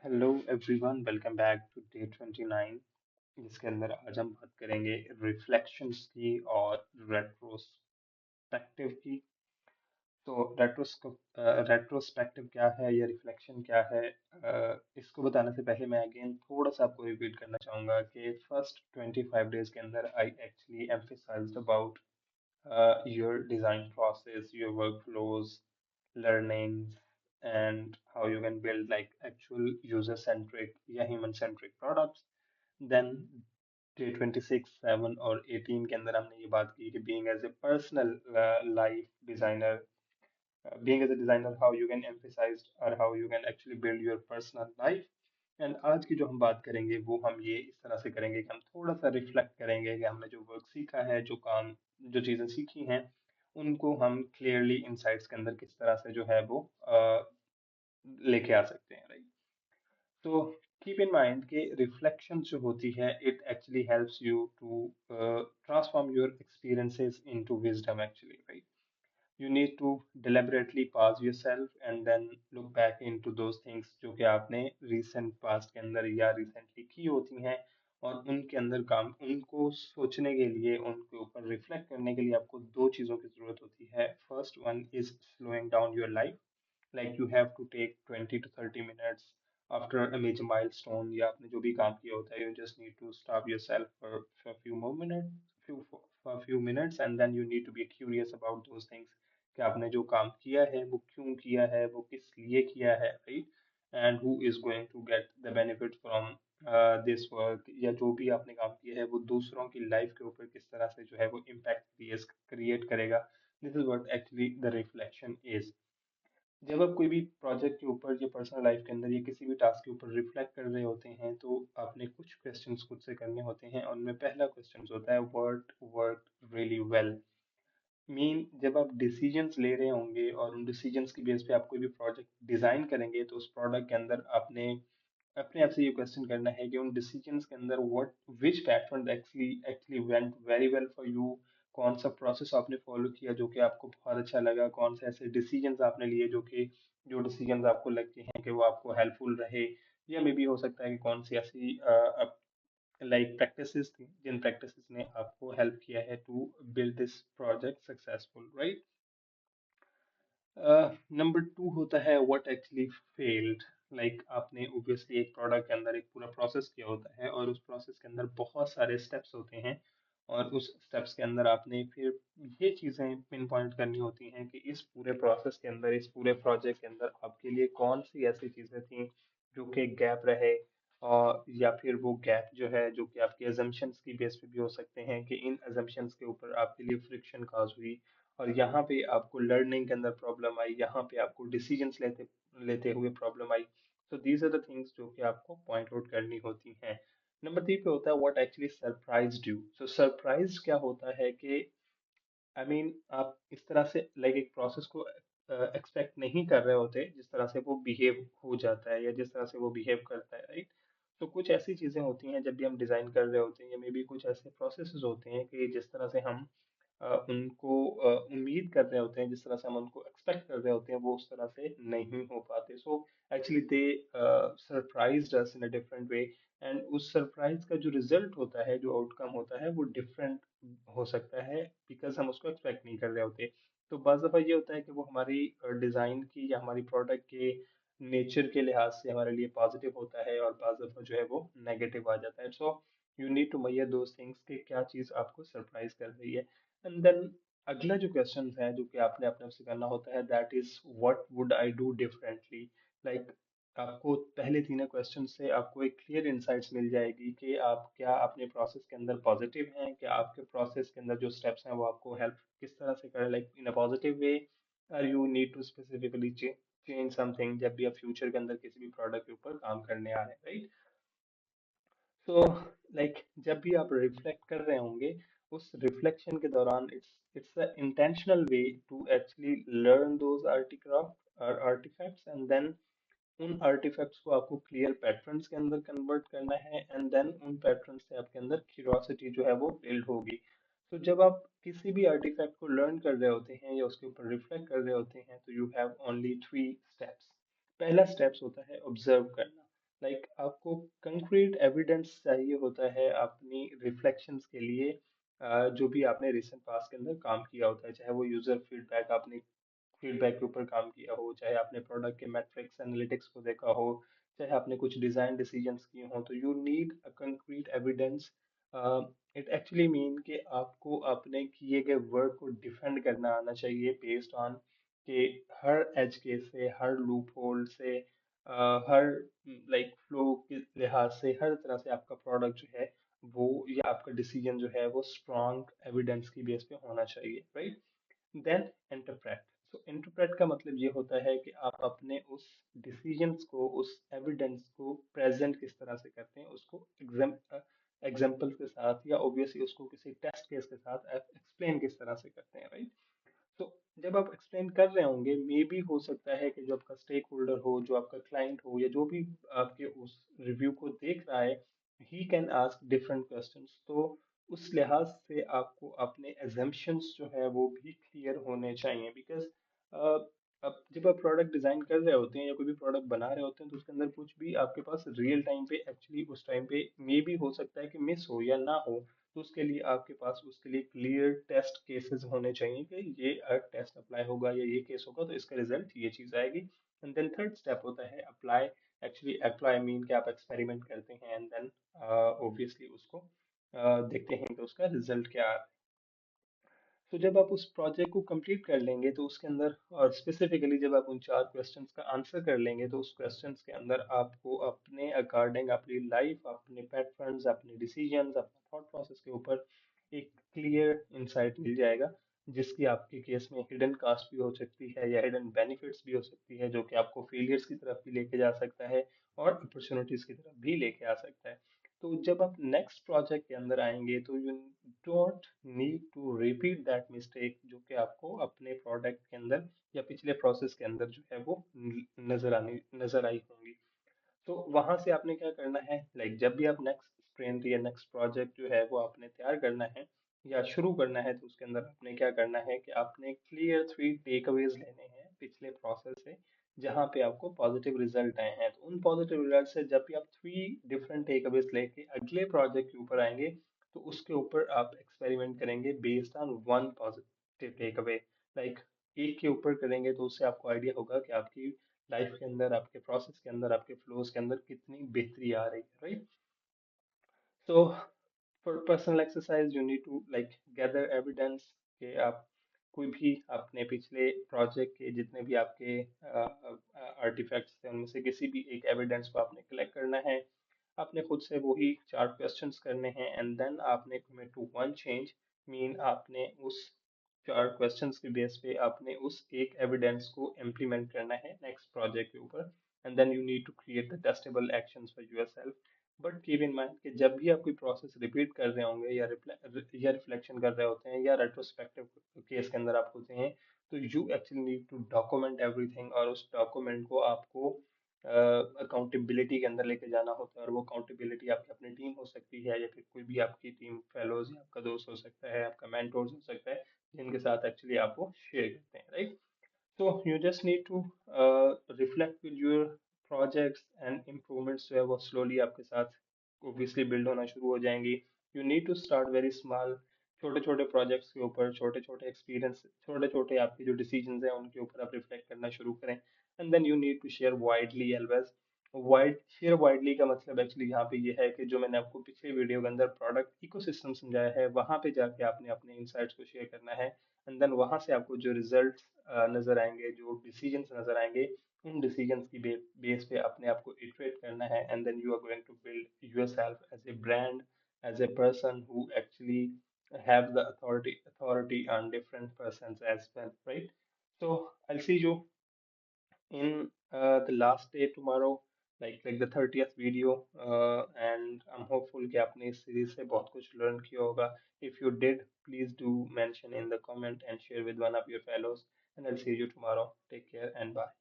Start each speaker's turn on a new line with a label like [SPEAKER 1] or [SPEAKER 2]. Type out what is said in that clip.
[SPEAKER 1] Hello everyone, welcome back to day 29, जिसके अंदर आज हम बात करेंगे रिफ्लेक्शंस की और रेट्रोस्पेक्टिव की। तो रेट्रोस्पेक्टिव क्या है या रिफ्लेक्शन क्या है, इसको बताने से पहले मैं अगेन थोड़ा सा आपको रिपीट करना चाहूँगा कि फर्स्ट 25 डेज के अंदर I actually emphasised about your design process, your workflows, learnings, and how you can build like actual user-centric या human-centric products. Then day 26, 7 और 18 के अंदर हमने ये बात की कि being as a personal life designer, being as a designer, how you can emphasize or how you can actually build your personal life. And आज की जो हम बात करेंगे वो हम ये इस तरह से करेंगे कि हम थोड़ा सा रिफ्लेक्ट करेंगे कि हमने जो वर्क सीखा है, जो चीज़ें सीखी हैं, उनको हम क्लियरली इनसाइट्स के अंदर किस तरह से जो है वो लेके आ सकते हैं, राइट? तो कीप इन माइंड कि रिफ्लेक्शन जो होती है it actually helps you to transform your experiences into wisdom actually, right? You need to deliberately pause yourself and then look back into those things जो कि आपने recent past के अंदर या recently की होती हैं, और उनके अंदर काम उनको सोचने के लिए, उनके ऊपर रिफ्लेक्ट करने के लिए आपको दो चीज़ों की ज़रूरत होती है. First one is slowing down your life, like you have to take 20 to 30 minutes after a major milestone या आपने जो भी काम किया होता है, you just need to stop yourself for a few more minutes, for a few minutes, and then you need to be curious about those things कि आपने जो काम किया है वो क्यों किया है, वो किस लिए किया है, right? And who is going to get the benefit from this work, या जो भी आपने काम किया है वो दूसरों की लाइफ के ऊपर किस तरह से जो है वो इम्पैक्ट क्रिएट करेगा. This is what actually the reflection is. जब आप कोई भी प्रोजेक्ट के ऊपर या पर्सनल लाइफ के अंदर या किसी भी टास्क के ऊपर रिफ्लेक्ट कर रहे होते हैं तो आपने कुछ क्वेश्चंस खुद से करने होते हैं, और उनमें पहला क्वेश्चन होता है what work really well. Mean जब आप डिसीजंस ले रहे होंगे और उन डिसीजंस की बेस पे आप कोई भी प्रोजेक्ट डिजाइन करेंगे, तो उस प्रोडक्ट के अंदर आपने अपने आप से ये क्वेश्चन करना है कि उन डिसीजंस के अंदर what which pattern actually actually went very well for you. कौन सा प्रोसेस आपने फॉलो किया जो कि आपको बहुत अच्छा लगा, कौन से ऐसे डिसीजंस आपने लिए जो डिसीजंस आपको लगते हैं कि वो आपको हेल्पफुल रहे, या मे बी हो सकता है कि कौन सी ऐसी लाइक प्रैक्टिसेस थी जिन प्रैक्टिसेस ने आपको हेल्प किया है to build this project successful, right? Number two होता है व्हाट एक्चुअली फेल्ड. लाइक आपने ऑब्वियसली एक प्रोडक्ट के अंदर एक पूरा प्रोसेस किया होता है, और उस प्रोसेस के अंदर बहुत सारे स्टेप्स होते हैं, और उस स्टेप्स के अंदर आपने फिर ये चीज़ें पिन पॉइंट करनी होती हैं कि इस पूरे प्रोसेस के अंदर, इस पूरे प्रोजेक्ट के अंदर आपके लिए कौन सी ऐसी चीज़ें थी जो कि गैप रहे, और या फिर वो गैप जो है जो कि आपके अजम्पशंस की बेस पे भी हो सकते हैं कि इन अजम्पशंस के ऊपर आपके लिए फ्रिक्शन काज हुई, और यहाँ पे आपको लर्निंग के अंदर प्रॉब्लम आई, यहाँ पे आपको डिसीजंस लेते लेते हुए प्रॉब्लम आई. So these are the things जो कि आपको पॉइंट आउट करनी होती हैं. नंबर थ्री पे होता है what actually surprised you. So surprise क्या होता है कि आप इस तरह से लाइक एक प्रोसेस को एक्सपेक्ट नहीं कर रहे होते जिस तरह से वो बिहेव हो जाता है या जिस तरह से वो बिहेव करता है, राइट? तो कुछ ऐसी चीजें होती हैं जब भी हम डिजाइन कर रहे होते हैं, या मे बी कुछ ऐसे प्रोसेसेस होते हैं कि जिस तरह से हम उनको उम्मीद कर रहे होते हैं, जिस तरह से हम उनको एक्सपेक्ट कर रहे होते हैं, वो उस तरह से नहीं हो पाते. So actually they surprised us in a different way, and उस सरप्राइज का जो रिजल्ट होता है, जो आउटकम होता है, वो डिफरेंट हो सकता है बिकॉज हम उसको एक्सपेक्ट नहीं कर रहे होते. तो बाज़ दफ़ा ये होता है कि वो हमारी डिज़ाइन की या हमारी प्रोडक्ट के नेचर के लिहाज से हमारे लिए पॉजिटिव होता है, और बाज़ दफ़ा जो है वो नेगेटिव आ जाता है. So you need to mirror those things कि क्या चीज़ आपको सरप्राइज कर रही है. एंड देन अगला जो क्वेश्चन है जो कि आपने अपने आप से करना होता है, that is what would I do differently. Like आपको पहले तीनों क्वेश्चन से आपको एक क्लियर इंसाइट्स मिल जाएगी कि आप क्या अपने प्रोसेस के अंदर पॉजिटिव हैं, कि आपके प्रोसेस के अंदर जो स्टेप्स हैं वो आपको हेल्प किस तरह से करें, like in a positive way, और you need to specifically change something जब भी आप फ्यूचर के अंदर किसी भी प्रोडक्ट के ऊपर काम करने आ रहे हैं, राइट? तो लाइक जब भी आप रिफ्लेक्ट कर रहे होंगे, उस रिफ्लेक्शन के दौरान it's a intentional way to actually learn those artcraft और आर्टिफैक्ट्स, एंड देन उन आर्टिफैक्ट्स को आपको क्लियर पैटर्न्स के अंदर कन्वर्ट करना है, एंड देन उन पैटर्न्स से आपके अंदर क्यूरियोसिटी जो है वो बिल्ड होगी. तो जब आप किसी भी आर्टिफैक्ट को लर्न कर रहे होते हैं या उसके ऊपर रिफ्लेक्ट कर रहे होते हैं, तो you have only three steps. पहला स्टेप्स होता है ऑब्जर्व करना. आपको कंक्रीट एविडेंस चाहिए होता है अपनी रिफ्लेक्शंस के लिए, जो भी आपने रिसेंट पास्ट के अंदर काम किया होता है, चाहे वो यूजर फीडबैक आपने फीडबैक के ऊपर काम किया हो, चाहे आपने प्रोडक्ट के मैट्रिक्स एनालिटिक्स को देखा हो, चाहे आपने कुछ डिजाइन डिसीजंस किए हो, तो you need a concrete evidence. It actually mean कि आपको अपने किए गए वर्क को डिफेंड करना आना चाहिए बेस्ड ऑन कि हर एज केस से, हर लूप होल से, हर फ्लो के लिहाज से, हर तरह से आपका प्रोडक्ट जो है वो, या आपका डिसीजन जो है वो स्ट्रॉन्ग एविडेंस की बेस पे होना चाहिए, right? Then interpret. So interpret का मतलब ये होता है कि आप अपने उस डिसीजंस को, उस एविडेंस को प्रेजेंट किस तरह से करते हैं, उसको एग्जाम्पल के साथ, या ऑब्वियसली उसको किसी टेस्ट केस के साथ एक्सप्लेन किस तरह से करते हैं, राइट? तो जब आप एक्सप्लेन कर रहे होंगे, मे बी हो सकता है कि जो आपका स्टेक होल्डर हो, जो आपका क्लाइंट हो, या जो भी आपके उस रिव्यू को देख रहा है, he can ask different questions. तो उस लिहाज से आपको अपने एजम्पशंस जो है वो भी क्लियर होने चाहिए, बिकॉज अब जब आप प्रोडक्ट डिजाइन कर रहे होते हैं या कोई भी प्रोडक्ट बना रहे होते हैं, तो उसके अंदर कुछ भी आपके पास रियल टाइम पे एक्चुअली उस टाइम पे मे भी हो सकता है कि मिस हो या ना हो। तो उसके लिए आपके पास उसके लिए क्लियर टेस्ट केसेस होने चाहिए कि ये टेस्ट अप्लाई होगा या ये केस होगा तो इसका रिजल्ट ये चीज आएगी। एंड देन थर्ड स्टेप होता है अप्लाई। एक्चुअली अप्लाई मीन कि आप एक्सपेरिमेंट करते हैं, एंड देन ऑब्वियसली उसको देखते हैं कि उसका रिजल्ट क्या आ। तो जब आप उस प्रोजेक्ट को कंप्लीट कर लेंगे तो उसके अंदर, और स्पेसिफिकली जब आप उन चार क्वेश्चंस का आंसर कर लेंगे, तो उस क्वेश्चंस के अंदर आपको अपने अकॉर्डिंग अपनी लाइफ, अपने पैटर्न्स, अपने डिसीजंस, अपने थॉट प्रोसेस के ऊपर एक क्लियर इंसाइट मिल जाएगा, जिसकी आपके केस में हिडन कास्ट भी हो सकती है या हिडन बेनिफिट्स भी हो सकती है, जो कि आपको फेलियर्स की तरफ भी लेके जा सकता है और अपॉर्चुनिटीज की तरफ भी लेके आ सकता है। तो जब आप नेक्स्ट प्रोजेक्ट के अंदर आएंगे तो you don't need to repeat that mistake, जो कि आपको अपने प्रोडक्ट के अंदर या पिछले प्रोसेस के अंदर जो है वो नजर आई होंगी। तो वहां से आपने क्या करना है, जब भी आप नेक्स्ट स्प्रिंट या नेक्स्ट प्रोजेक्ट जो है वो आपने तैयार करना है या शुरू करना है, तो उसके अंदर आपने क्या करना है कि आपने क्लियर 3 टेकअवेज लेने हैं पिछले प्रोसेस से, जहाँ पे आपको पॉजिटिव रिजल्ट आए हैं। तो उन पॉजिटिव रिजल्ट से जब भी आप 3 डिफरेंट टेकअवेज लेके अगले प्रोजेक्ट के ऊपर आएंगे, तो उसके ऊपर आप एक्सपेरिमेंट करेंगे based on one positive takeaway. Like एक के ऊपर करेंगे तो उससे आपको आइडिया होगा कि आपकी लाइफ के अंदर, आपके प्रोसेस के अंदर, आपके फ्लोज के अंदर कितनी बेहतरी आ रही है, right? So for personal exercise you need to gather evidence कि आप कोई भी अपने पिछले प्रोजेक्ट के जितने भी आपके आर्टिफैक्ट्स थे, उनमें से किसी भी एक एविडेंस को आपने कलेक्ट करना है। आपने खुद से वही 4 क्वेश्चंस करने हैं, एंड देन आपने commit to one change. Mean आपने उस 4 क्वेश्चंस के बेस पे आपने उस एक एविडेंस को इम्प्लीमेंट करना है नेक्स्ट प्रोजेक्ट के ऊपर, and then you need to create the testable actions for yourself. But keep in mind कि जब भी आप कोई प्रोसेस रिपीट कर रहे होंगे या रिफ्लेक्शन कर रहे होते हैं या रेट्रोस्पेक्टिव केस के अंदर आप होते हैं, तो you actually need to document everything, और उस डॉक्यूमेंट को आपको अकाउंटेबिलिटी के अंदर लेके जाना होता है। और वो अकाउंटेबिलिटी आपकी अपनी टीम हो सकती है, या फिर कोई भी आपकी टीम फेलोज, या आपका दोस्त हो सकता है, आपका मेंटोर्स हो सकता है, जिनके साथ एक्चुअली आप वो शेयर करते हैं, right? So you just need to reflect with your projects, and improvements जो है वो slowly आपके साथ obviously build होना शुरू हो जाएंगी। You need to start very small, छोटे छोटे प्रोजेक्ट्स के ऊपर, छोटे छोटे एक्सपीरियंस, छोटे छोटे आपके जो डिसीजंस हैं उनके ऊपर आप रिफ्लेक्ट करना शुरू करें। And then you need to share widely always। Share widely का मतलब एक्चुअली यहाँ पे ये है कि जो मैंने आपको पिछले वीडियो के अंदर प्रोडक्ट इकोसिस्टम समझाया है, वहां पे जाके आपने अपने इंसाइट्स को शेयर करना है। एंड देन वहां से आपको जो रिजल्ट नजर आएंगे, जो डिसीजंस नजर आएंगे, उन डिसीजंस की बेस पे अपने आप को इटरेट करना है। And then you are going to build yourself as a brand, as a person who actually have the authority on different persons as well, right? So I'll see you in the last day tomorrow, the 30th video, and I'm hopeful कि आपने इस series से बहुत कुछ learn किया होगा। If you did, please do mention in the comment and share with one of your fellows, and I'll see you tomorrow. Take care and bye.